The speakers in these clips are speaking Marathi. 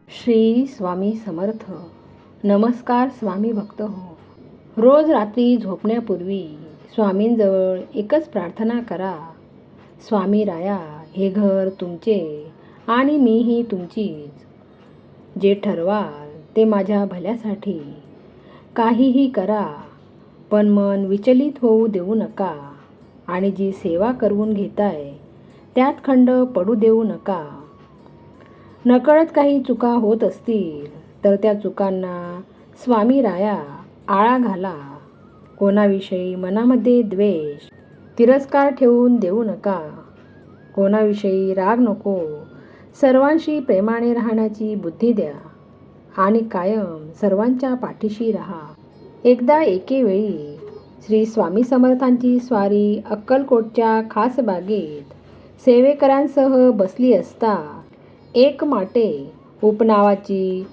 श्री स्वामी समर्थ. नमस्कार स्वामी भक्त हो. रोज रात्री झोपण्यापूर्वी स्वामींजवळ एकच प्रार्थना करा. स्वामी राया, हे घर तुमचे आणि मीही तुमचीच. जे ठरवाल ते माझ्या भल्यासाठी. काहीही करा, पण मन विचलित होऊ देऊ नका. आणि जी सेवा करून घेताय त्यात खंड पडू देऊ नका. नकळत काही चुका होत असतील तर त्या चुकांना स्वामी राया आळा घाला. कोणाविषयी मनामध्ये द्वेष, तिरस्कार ठेवून देऊ नका. कोणाविषयी राग नको. सर्वांशी प्रेमाने राहण्याची बुद्धी द्या आणि कायम सर्वांच्या पाठीशी राहा. एकदा एकेवेळी श्री स्वामी समर्थांची स्वारी अक्कलकोटच्या खास बागेत सेवेकरांसह बसली असता एक माटे उपनावाची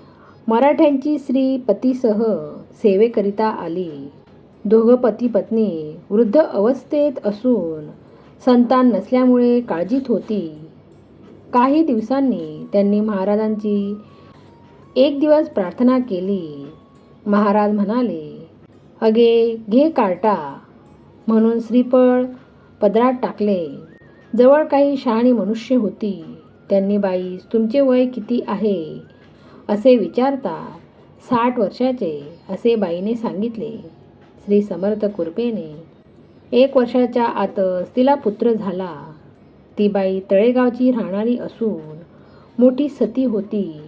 मराठ्यांची स्त्री पतीसह सेवेकरिता आली. दोघं पती पत्नी वृद्ध अवस्थेत असून संतान नसल्यामुळे काळजीत होती. काही दिवसांनी त्यांनी महाराजांची एक दिवस प्रार्थना केली. महाराज म्हणाले, "अगे घे कार्टा." म्हणून श्रीफळ पदरात टाकले. जवळ काही शहाणी मनुष्य होती. त्यांनी "बाई, तुमचे वय किती आहे?" असे विचारता 60 वर्षाचे असे बाईने सांगितले. श्री समर्थ कृपेने 1 वर्षाच्या आतच तिला पुत्र झाला. ती बाई तळेगावची राहणारी असून मोठी सती होती.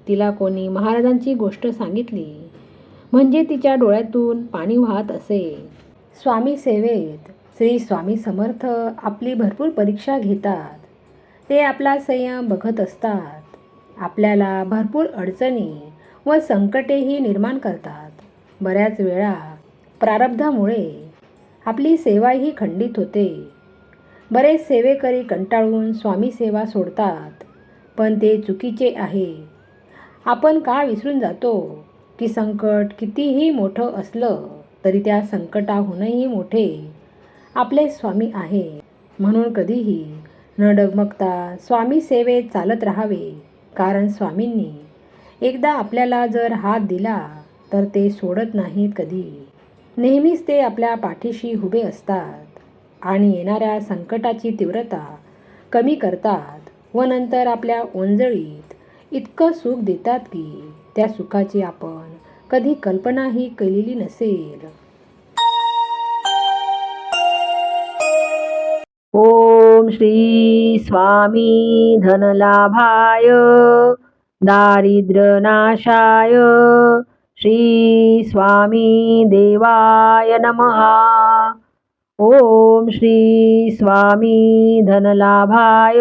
तिला कोणी महाराजांची गोष्ट सांगितली म्हणजे तिच्या डोळ्यातून पाणी वाहत असे. स्वामी सेवेत श्री स्वामी समर्थ आपली भरपूर परीक्षा घेतात. ते आपला संयम बघत असतात. आपल्याला भरपूर अडचणी व संकटेही निर्माण करतात. बऱ्याच वेळा प्रारब्धामुळे आपली सेवाही खंडित होते. बरेच सेवेकरी कंटाळून स्वामी सेवा सोडतात, पण ते चुकीचे आहे. आपण का विसरून जातो की संकट कितीही मोठं असलं तरी त्या संकटाहूनही मोठे आपले स्वामी आहे. म्हणून कधीही न डगमगता स्वामी सेवेत चालत राहावे. कारण स्वामींनी एकदा आपल्याला जर हात दिला तर ते सोडत नाहीत कधी. नेहमीच ते आपल्या पाठीशी उभे असतात आणि येणाऱ्या संकटाची तीव्रता कमी करतात व नंतर आपल्या ओंजळीत इतकं सुख देतात की त्या सुखाची आपण कधी कल्पनाही केलेली नसेल. ओम श्री स्वामी धनलाभाय दारिद्र्यनाशाय श्री स्वामी देवाय नमः. ओम श्री स्वामी धनलाभाय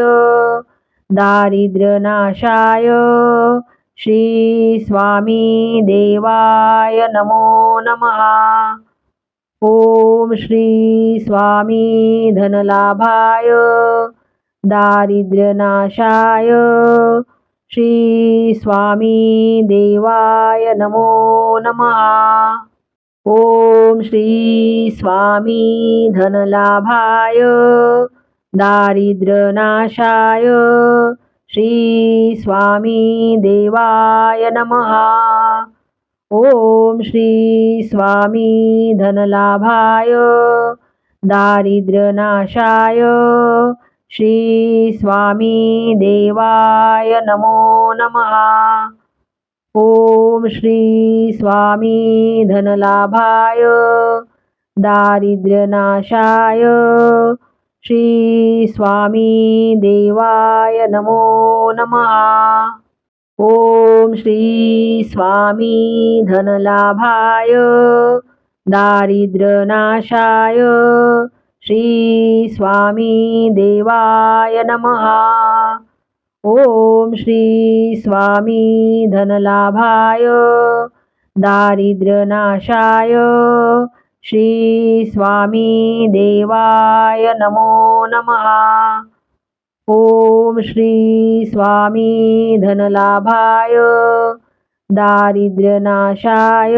दारिद्र्यनाशाय श्री स्वामी देवाय नमो नमः. ओम श्री स्वामी धनलाभाय दारिद्र्यनाशाय श्री स्वामी देवाय नमो नमः. ओम श्री स्वामी धनलाभाय दारिद्र्यनाशाय श्री स्वामी देवाय नमः. ओम श्री स्वामी धनलाभाय दारिद्र्यनाशाय श्री स्वामी देवाय नमो नमः. ओम श्री स्वामी धनलाभाय दारिद्र्यनाशाय श्री स्वामी देवाय नमो नमः. ओम श्री स्वामी धनलाभाय दारिद्र्यनाशाय श्री स्वामी देवाय नमः. ओम श्री स्वामी धनलाभाय दारिद्र्यनाशाय श्री स्वामी देवाय नमो नमः. ओम श्री स्वामी धनलाभाय दारिद्र्यनाशाय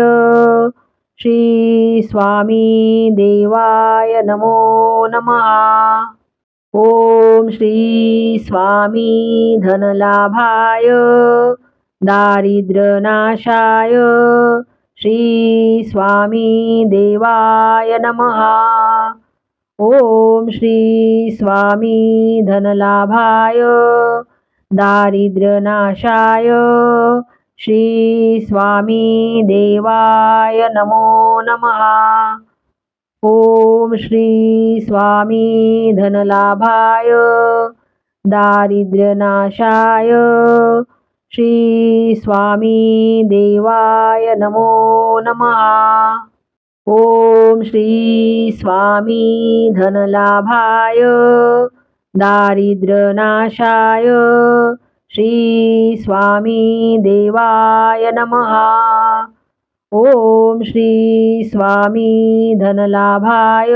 श्री स्वामी देवाय नमो नमः. ओम श्री स्वामी धनलाभाय दारिद्र्यनाशाय श्री स्वामी देवाय नमः. ओम श्री स्वामी धनलाभाय दारिद्र्यनाशाय श्री स्वामी देवाय नमो नमः. ओम श्री स्वामी धनलाभाय दारिद्र्यनाशाय श्री स्वामी देवाय नमो नमः. ओम श्री स्वामी धनलाभाय दारिद्र्यनाशाय श्री स्वामी देवाय नमः. ओम श्री स्वामी धनलाभाय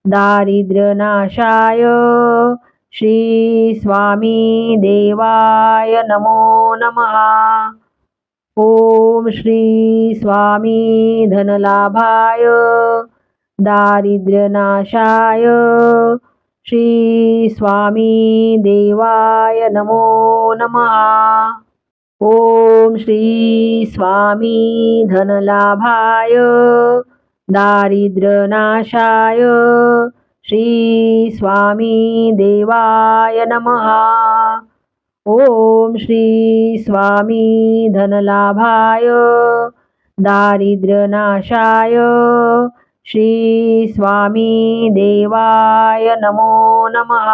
दारिद्र्यनाशाय श्री स्वामी देवाय नमो नमः. ओम श्री स्वामी धनलाभाय दारिद्र्यनाशाय श्री स्वामी देवाय नमो नमः. ओम श्री स्वामी धनलाभाय दारिद्र्यनाशाय श्री स्वामी देवाय नमः. ओम श्री स्वामी धनलाभाय दारिद्र्यनाशाय श्री स्वामी देवाय नमो नमः.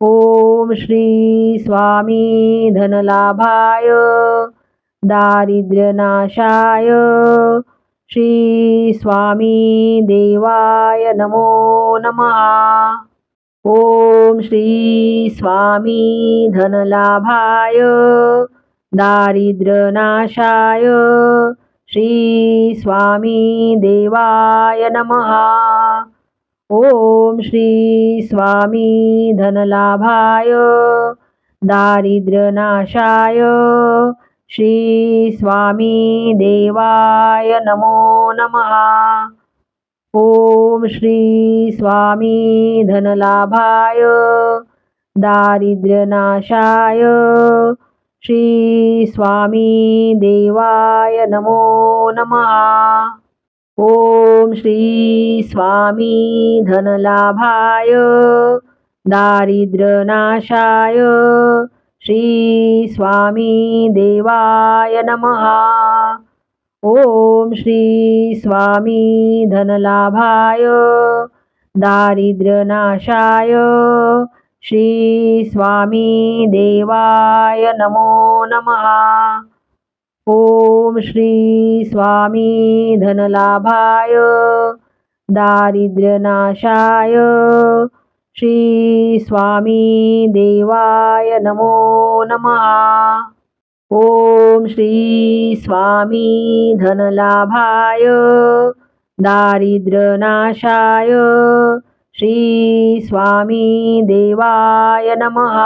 ओम श्री स्वामी धनलाभाय दारिद्र्यनाशाय श्री स्वामी देवाय नमो नमः. ओम श्री स्वामी धनलाभाय दारिद्र्यनाशाय श्री स्वामी देवाय नमः. ओम श्री स्वामी धनलाभाय दारिद्र्यनाशाय श्री स्वामी देवाय नमो नमः. ओम श्री स्वामी धनलाभाय दारिद्र्यनाशाय श्री स्वामी देवाय नमो नमः. ओम श्री स्वामी धनलाभाय दारिद्र्यनाशाय श्री स्वामी देवाय नमः. ओम श्री स्वामी धनलाभाय दारिद्र्यनाशाय श्री स्वामी देवाय नमो नमः. ओम श्री स्वामी धनलाभाय दारिद्र्यनाशाय श्री स्वामी देवाय नमो नमः. ओम श्री स्वामी धनलाभाय दारिद्र्यनाशाय श्री स्वामी देवाय नमः.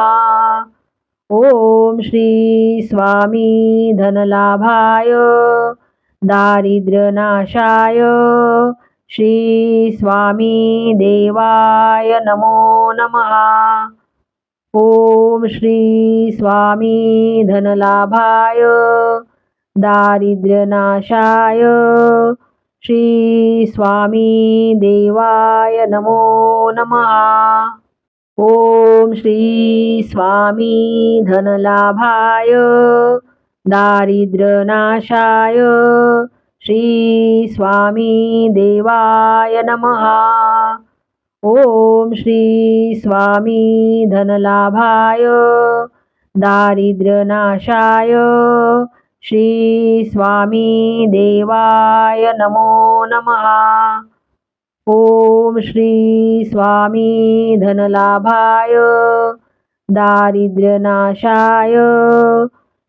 ओम श्री स्वामी धनलाभाय दारिद्र्यनाशाय श्री स्वामी देवाय नमो नमः. ओम श्री स्वामी धनलाभाय दारिद्र्यनाशाय श्री स्वामी देवाय नमो नमः. ओम श्री स्वामी धनलाभाय दारिद्र्यनाशाय श्री स्वामी देवाय नमः. ओम श्री स्वामी धनलाभाय दारिद्र्यनाशाय श्री स्वामी देवाय नमो नमः. ओम श्री स्वामी धनलाभाय दारिद्र्यनाशाय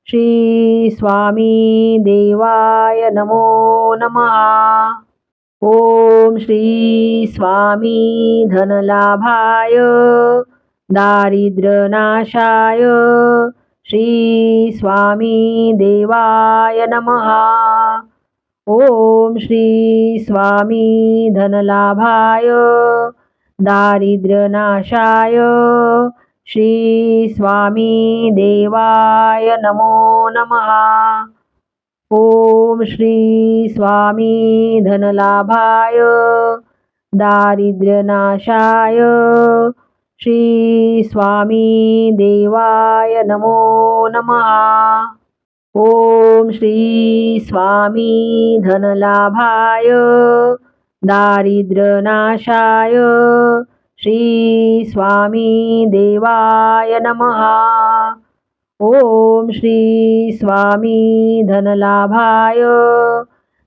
श्री स्वामी देवाय नमो नमः. ओम श्री स्वामी धनलाभाय दारिद्र्यनाशाय श्री स्वामी देवाय नमः. ओम श्री स्वामी धनलाभाय दारिद्र्यनाशाय श्री स्वामी देवाय नमो नमः. ओम श्री स्वामी धनलाभाय दारिद्र्यनाशाय श्री स्वामी देवाय नमो नमः. ओम श्री स्वामी धनलाभाय दारिद्र्यनाशाय श्री स्वामी देवाय नमः. ओम श्री स्वामी धनलाभाय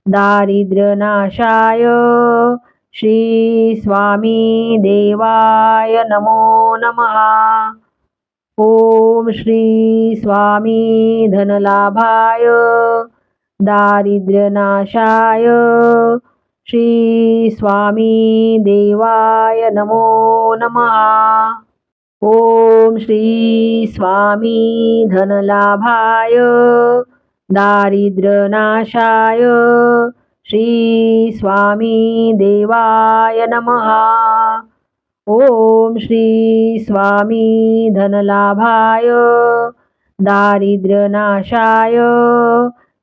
दारिद्र्यनाशाय श्री स्वामी देवाय नमो नमः. ओम श्री स्वामी धनलाभाय दारिद्र्यनाशाय श्री स्वामी देवाय नमो नमः. ओम श्री स्वामी धनलाभाय दारिद्र्यनाशाय श्री स्वामी देवाय नमः. ओम श्री स्वामी धनलाभाय दारिद्र्यनाशाय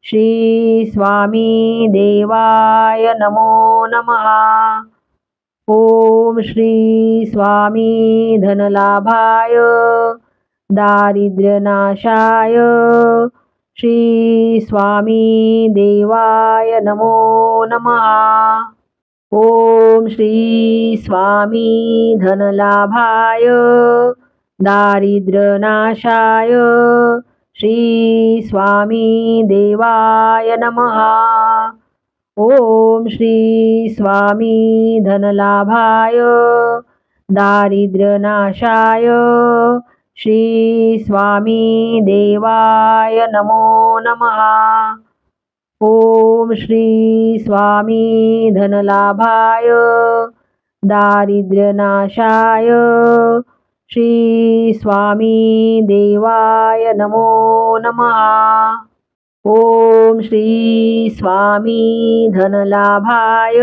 श्री स्वामी देवाय नमो नमः. ओम श्री स्वामी धनलाभाय दारिद्र्यनाशाय श्री स्वामी देवाय नमो नमः. ओम श्री स्वामी धनलाभाय दारिद्र्यनाशाय श्री स्वामी देवाय नमः. ओम श्री स्वामी धनलाभाय दारिद्र्यनाशाय श्री स्वामी देवाय नमो नमः. ओम श्री स्वामी धनलाभाय दारिद्र्यनाशाय श्री स्वामी देवाय नमो नमः. ओम श्री स्वामी धनलाभाय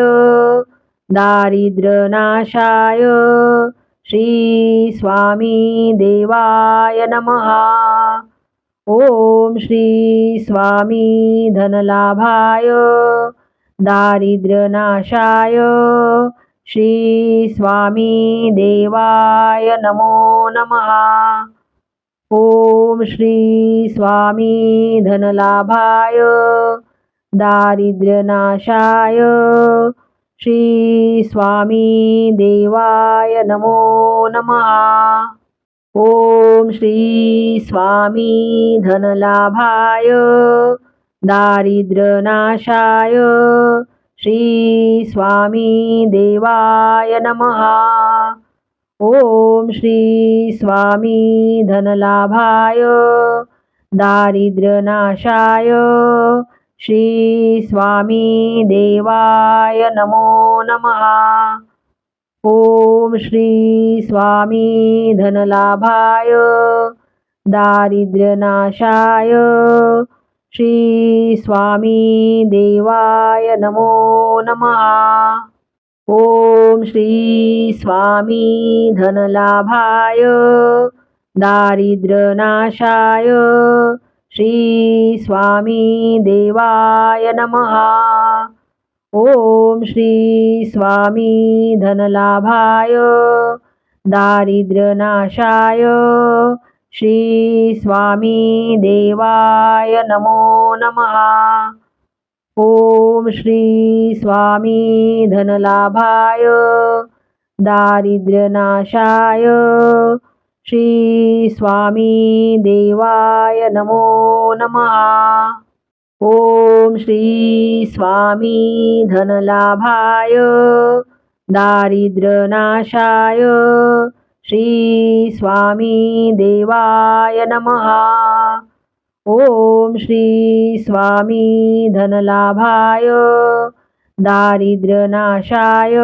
दारिद्र्यनाशाय श्री स्वामी देवाय नमः. ओम श्री स्वामी धनलाभाय दारिद्र्यनाशाय श्री स्वामी देवाय नमो नमः. ओम श्री स्वामी धनलाभाय दारिद्र्यनाशाय श्री स्वामी देवाय नमो नमः. ओम श्री स्वामी धनलाभाय दारिद्र्यनाशाय श्री स्वामी देवाय नमः. ओम श्री स्वामी धनलाभाय दारिद्र्यनाशाय श्री स्वामी देवाय नमो नमः. ओम श्री स्वामी धनलाभाय दारिद्र्यनाशाय श्री स्वामी देवाय नमो नमः. ओम श्री स्वामी धनलाभाय दारिद्र्यनाशाय श्री स्वामी देवाय नमः. ओम श्री स्वामी धनलाभाय दारिद्र्यनाशाय श्री स्वामी देवाय नमो नमः. ओम श्री स्वामी धनलाभाय दारिद्र्यनाशाय श्री स्वामी देवाय नमो नमः. ओम श्री स्वामी धनलाभाय दारिद्र्यनाशाय श्री स्वामी देवाय नमः. ओम श्री स्वामी धनलाभाय दारिद्र्यनाशाय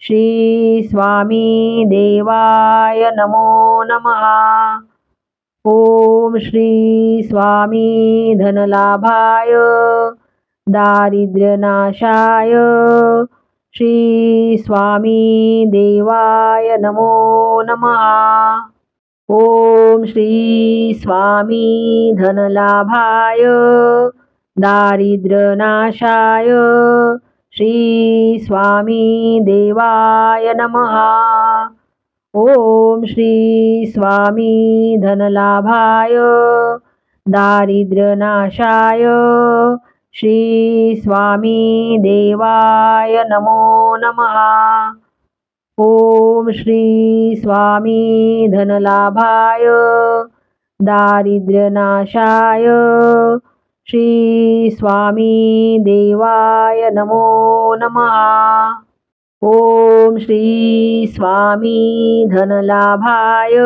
श्री स्वामी देवाय नमो नमः. ओम श्री स्वामी धनलाभाय दारिद्र्यनाशाय श्री स्वामी देवाय नमो नमः. ओम श्री स्वामी धनलाभाय दारिद्र्यनाशाय श्री स्वामी देवाय नमः. ओम श्री स्वामी धनलाभाय दारिद्र्यनाशाय श्री स्वामी देवाय नमो नमः. ओम श्री स्वामी धनलाभाय दारिद्र्यनाशाय श्री स्वामी देवाय नमो नमः. ओम श्री स्वामी धनलाभाय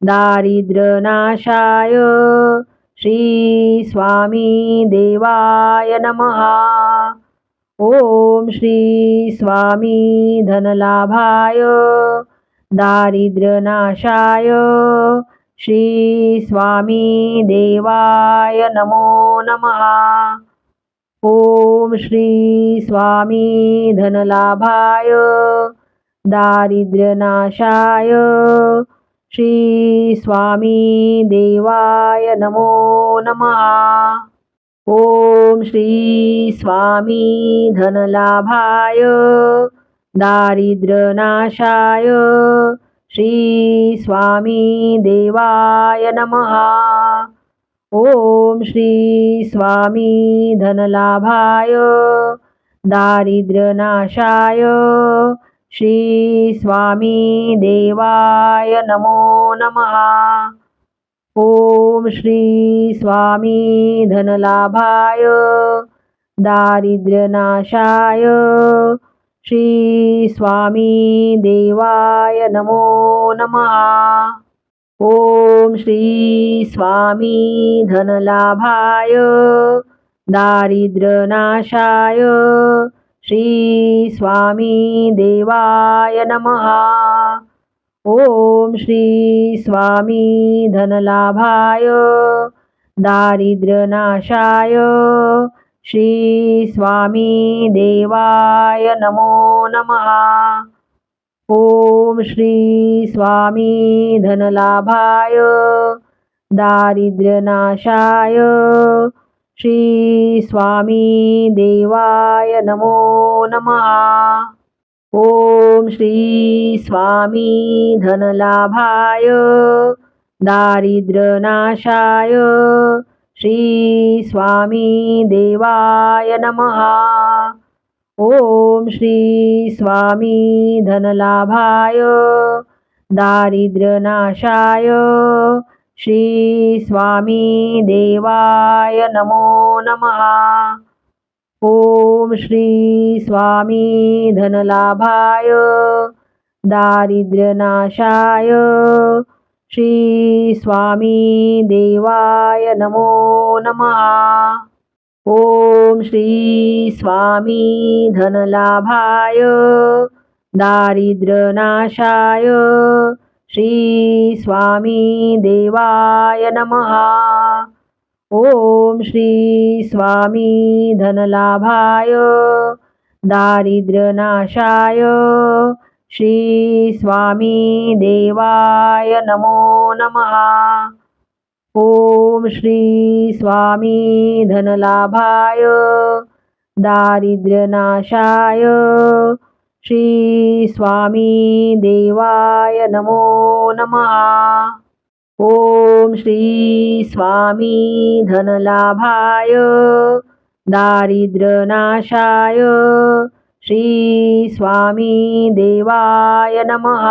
दारिद्र्यनाशाय श्री स्वामी देवाय नमः. ओम श्री स्वामी धनलाभाय दारिद्र्यनाशाय श्री स्वामी देवाय नमो नमः. ओम श्री स्वामी धनलाभाय दारिद्र्यनाशाय श्री स्वामी देवाय नमो नमः. ओम श्री स्वामी धनलाभाय दारिद्र्यनाशाय श्री स्वामी देवाय नमः. ओम श्री स्वामी धनलाभाय दारिद्र्यनाशाय श्री स्वामी देवाय नमो नमः. ओम श्री स्वामी धनलाभाय दारिद्र्यनाशाय श्री स्वामी देवाय नमो नमः. ओम श्री स्वामी धनलाभाय दारिद्र्यनाशाय श्री स्वामी देवाय नमः. ओम श्री स्वामी धनलाभाय दारिद्र्यनाशाय श्री स्वामी देवाय नमो नमः. ओम श्री स्वामी धनलाभाय दारिद्र्यनाशाय श्री स्वामी देवाय नमो नमः. ओम श्री स्वामी धनलाभाय दारिद्र्यनाशाय श्री स्वामी देवाय नमः. ओम श्री स्वामी धनलाभाय दारिद्र्यनाशाय श्री स्वामी देवाय नमो नमः. ओम श्री स्वामी धनलाभाय दारिद्र्यनाशाय श्री स्वामी देवाय नमो नमः. ओम श्री स्वामी धनलाभाय दारिद्र्यनाशाय श्री स्वामी देवाय नमः. ओम श्री स्वामी धनलाभाय दारिद्र्यनाशाय श्री स्वामी देवाय नमो नमः. ओम श्री स्वामी धनलाभाय दारिद्र्यनाशाय श्री स्वामी देवाय नमो नमः. ओम श्री स्वामी धनलाभाय दारिद्र्यनाशाय श्री स्वामी देवाय नमः.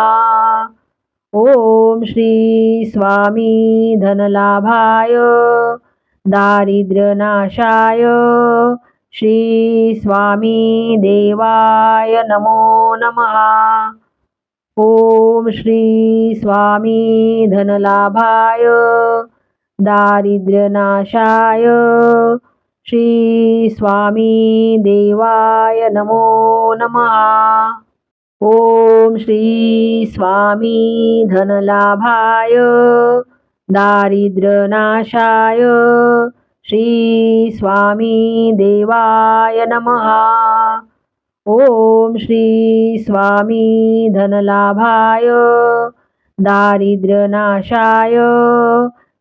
ओम श्री स्वामी धनलाभाय दारिद्र्यनाशाय श्री स्वामी देवाय नमो नमः. ओम श्री स्वामी धनलाभाय दारिद्र्यनाशाय श्री स्वामी देवाय नमो नमः. ओम श्री स्वामी धनलाभाय दारिद्र्यनाशाय श्री स्वामी देवाय नमः. ओम श्री स्वामी धनलाभाय दारिद्र्यनाशाय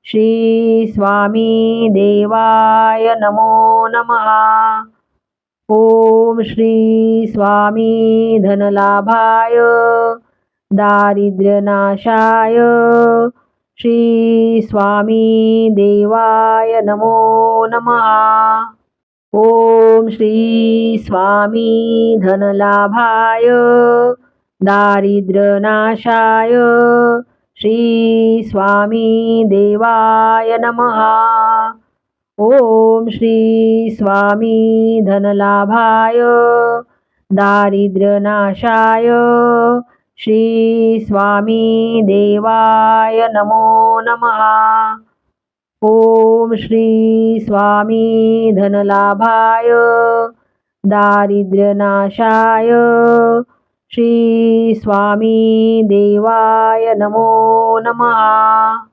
श्री स्वामी देवाय नमो नमः। ओम श्री स्वामी धनलाभाय दारिद्र्यनाशाय श्री स्वामी देवाय नमो नमः। ओम श्री स्वामी धनलाभाय दारिद्र्यनाशाय श्री स्वामी देवाय नमः। ओम श्री स्वामी धनलाभाय दारिद्र्यनाशाय श्री स्वामी देवाय नमो नमः। ओम श्री स्वामी धनलाभाय दारिद्र्यनाशाय श्री स्वामी देवाय नमो नमः।